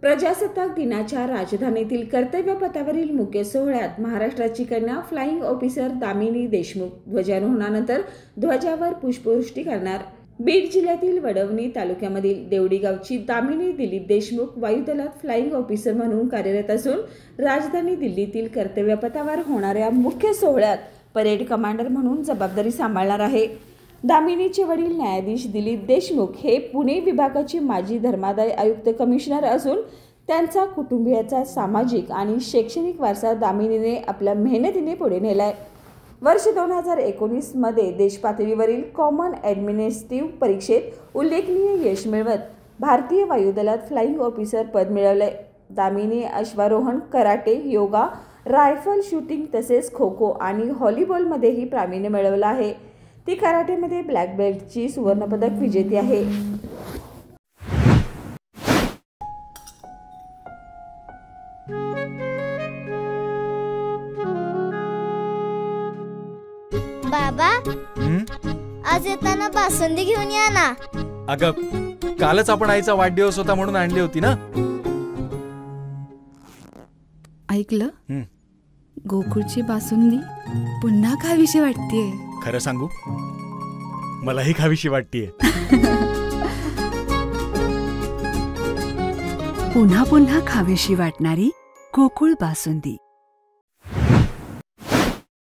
प्रजासत्ताक दिनाच्या राजधानीतील कर्तव्यपथावरील मुख्य सोहळ्यात महाराष्ट्राची कन्या फ्लाइंग ऑफिसर दामिनी देशमुख ध्वजारोहणानंतर ध्वजावर पुष्पवृष्टी करणार। बीड जिल्ह्यातील वडवणी तालुक्यामधील देवडी गावची दामिनी दिलीप देशमुख वायुदलात फ्लाइंग ऑफिसर म्हणून कार्यरत असून राजधानी दिल्लीतील कर्तव्यपथावर होणाऱ्या मुख्य सोहळ्यात परेड कमांडर म्हणून जबाबदारी सांभाळणार आहे। दामिनीचे वडील न्यायाधीश दिलीप देशमुख हे पुणे विभागाचे माजी धर्मादाय आयुक्त कमिशनर असून त्यांचा कुटुंबियाचा सामाजिक आणि शैक्षणिक वारसा दामिनीने आपल्या मेहनतीने पुढे नेलाय। वर्ष 2019 मध्ये देशपातळीवरील कॉमन ॲडमिनिस्ट्रेटिव्ह परीक्षेत उल्लेखनीय यश मिळवत भारतीय वायुदलात फ्लाइंग ऑफिसर पद मिळवले। दामिनी अश्वारोहण, कराटे, योगा, रायफल शूटिंग तसेच खो खो आणि व्हॉलीबॉलमध्येही प्रावीण्य मिळवलं आहे। ती कराटेमध्ये ब्लॅक बेल्टची सुवर्णपदक विजेती आहे। बाबा, आज येताना बासुंदी घेऊन या ना। अगं, कालच आपण आईचा वाढदिवस होता म्हणून आणली होती ना। ऐकलं, गोकुळची बासुंदी पुन्हा खावीशी वाटतेय। खरं सांगू, मलाही खावीशी वाटतेय। पुन्हा पुन्हा खावीशी वाटणारी गोकुळ बासुंदी।